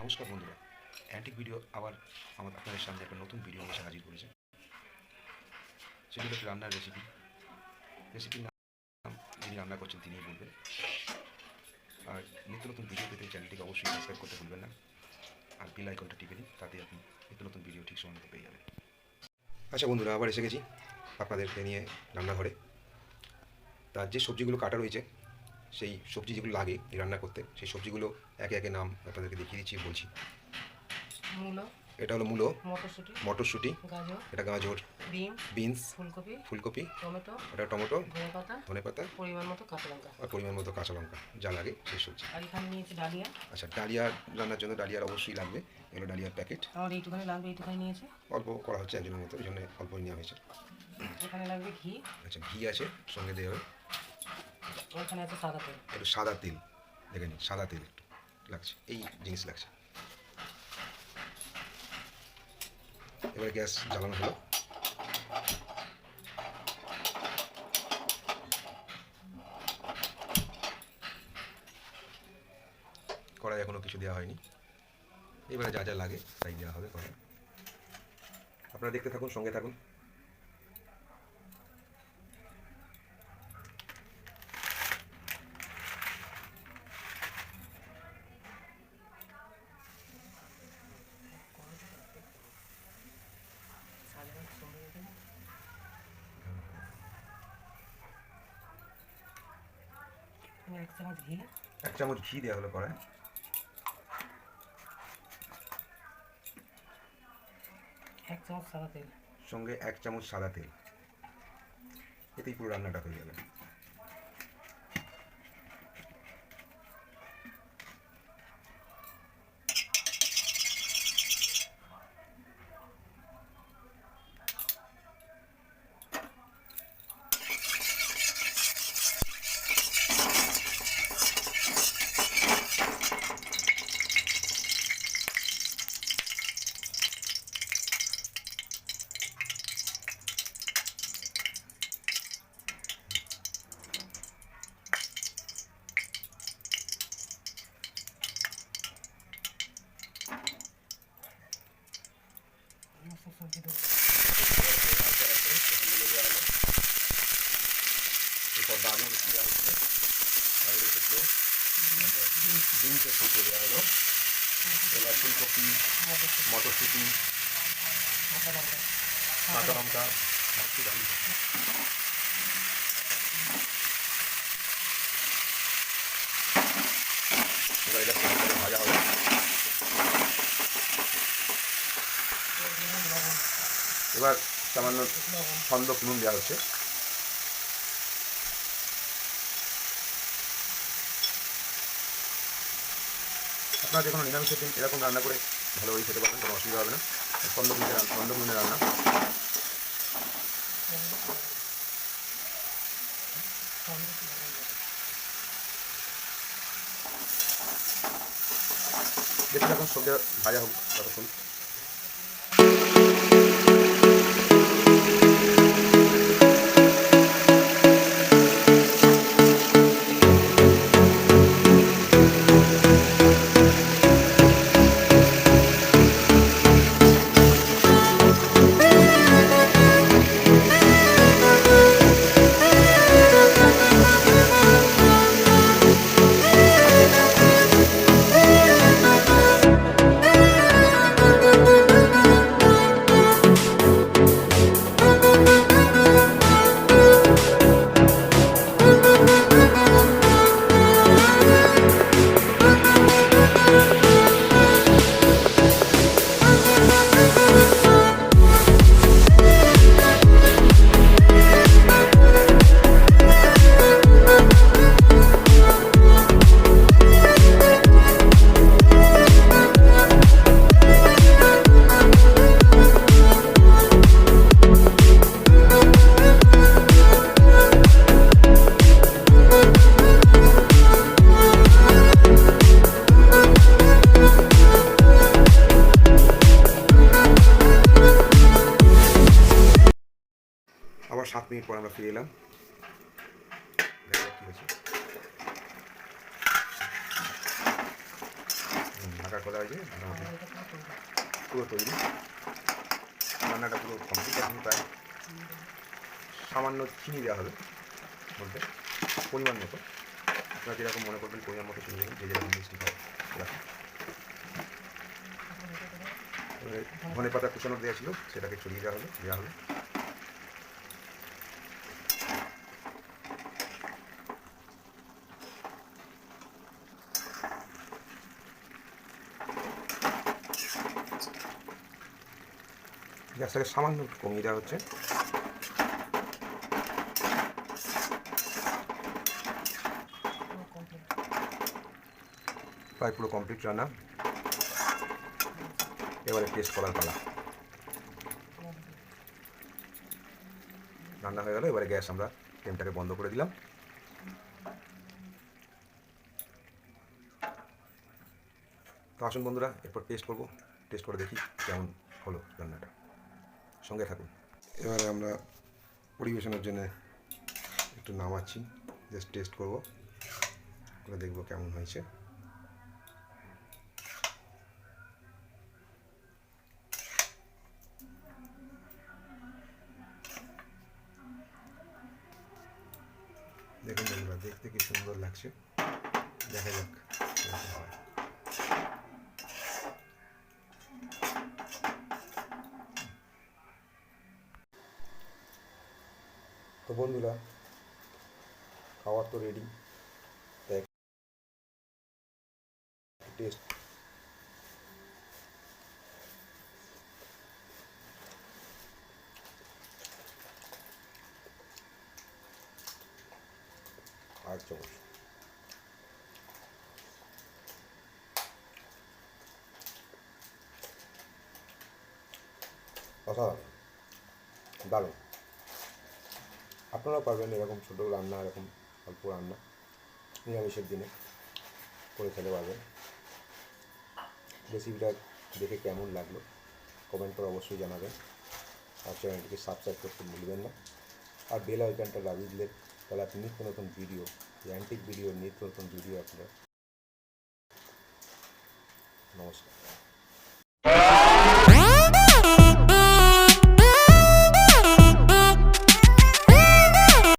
নমস্কার বন্ধুরা, antique video আবার আপনাদের সামনে একটা নতুন ভিডিও নিয়ে এসে হাজির করেছে। সেগুলো একটি রান্নার রেসিপির নাম যিনি রান্না করছেন তিনিই বলবেন। আর নিত্য নতুন ভিডিও পেতে চ্যানেলটিকে অবশ্যই সাবস্ক্রাইব করতে ভুলবেন না, আর বেল আইকনটা টিপে দিন, তাতে আপনি নিত্য নতুন ভিডিও ঠিক সময় মতো পেয়ে যাবেন। আচ্ছা বন্ধুরা, আবার এসে গেছি আপনাদেরকে নিয়ে রান্নাঘরে। তার যে সবজিগুলো কাটা রয়েছে, সেই সবজি যেগুলো লাগে রান্না করতে, সেই সবজিগুলো একে একে নাম আপনাদেরকে দেখিয়ে দিচ্ছি, বলছি। এটা হলো মূলো, মটরশুঁটি, এটা গাজর, বিনস, ফুলকপি, এটা টমেটো, ধনেপাতা, পরিমাণ মতো কাঁচা লঙ্কা, যা লাগে সেই সবজি। আচ্ছা, ডালিয়া রান্নার জন্য ডালিয়ার অবশ্যই লাগবে। এগুলো ডালিয়ার প্যাকেট, অল্প করা হচ্ছে একজনের মতো, এই জন্য অল্পই নেওয়া হয়েছে। আচ্ছা, ঘি আছে সঙ্গে দেওয়া হবে। একটু সাদা তেল, দেখে নিন, সাদা তেল একটু লাগছে, এই জিনিস লাগছে। এবার গ্যাস জ্বালানো হলো। কড়াই এখনো কিছু দেওয়া হয়নি, এবারে যা যা লাগে তাই দেওয়া হবে কড়াই। আপনারা দেখতে থাকুন, সঙ্গে থাকুন। এক চামচ ঘি দেওয়া হলো কড়াই। সঙ্গে 1 চামচ সাদা তেল, এতেই পুরো রান্নাটা হয়ে যাবে। এরপর দারুণ দেওয়া হচ্ছে, গাজরের টুকরো, বিনসের টুকরো দেওয়া হলো। এবার ফুলকপি, মটরশুঁটি, কাঁচা লঙ্কা, এবার এটা ভাজা হবে। এবার সামান্য ছন্দ নুন দেওয়া হচ্ছে। আপনারা যে কোনো নিরামিষের দিন এরকম রান্না করে ভালোভাবেই খেতে পারবেন, কোনো অসুবিধা হবে না। ছন্দ নুনের রান্না। দেখুন এখন সবজি ভাজা হোক ততক্ষণ। আবার 7 মিনিট পর আমরা ফিরে এলাম। ঢাকার কথা হয় যে পুরো তৈরি, রান্নাটা পুরো কমপ্লিট। এখন প্রায় সামান্য চিনি দেওয়া হবে বলতে পরিমাণ মতো, আপনারা যেরকম মনে করবেন পরিমাণ মতো চিনি দেবেন, যে যেরকম মিষ্টি খায় সেরকম। ধনে পাতা কুচানো দেওয়া ছিল সেটাকে ছড়িয়ে দেওয়া হলো। গ্যাসটাকে সামান্য একটু কমিয়ে দেওয়া হচ্ছে। প্রায় পুরো কমপ্লিট রান্না, এবারে টেস্ট করার পালা। রান্না হয়ে গেল, এবারে গ্যাস আমরা ফ্লেমটাকে বন্ধ করে দিলাম। তো আসুন বন্ধুরা, এরপর টেস্ট করে দেখি কেমন হলো রান্নাটা, সঙ্গে থাকুন। এবারে আমরা পরিবেশনের জন্য একটু নামাচ্ছি, জাস্ট টেস্ট করবো, দেখবো কেমন হয়েছে। দেখুন বন্ধুরা, দেখতে কি সুন্দর লাগছে, দেখা যাক কেমন হয়। তো বন্ধুরা, খাবার তো রেডি, টেস্ট। আর চামচ অসাধারণ, দারুণ। আপনারাও পারবেন এরকম ছোটো রান্না, এরকম অল্প রান্না নিরামিষের দিনে করে খেতে পারবেন। রেসিপিটা দেখে কেমন লাগলো কমেন্ট করে অবশ্যই জানাবেন, আর চ্যানেলটিকে সাবস্ক্রাইব করতে ভুলবেন না, আর বেল আইকনটা লাগিয়ে দিলে তাহলে আপনি নিত্য নতুন ভিডিও, অ্যান্টিক ভিডিও, নিত্য নতুন ভিডিও আপনার। নমস্কার।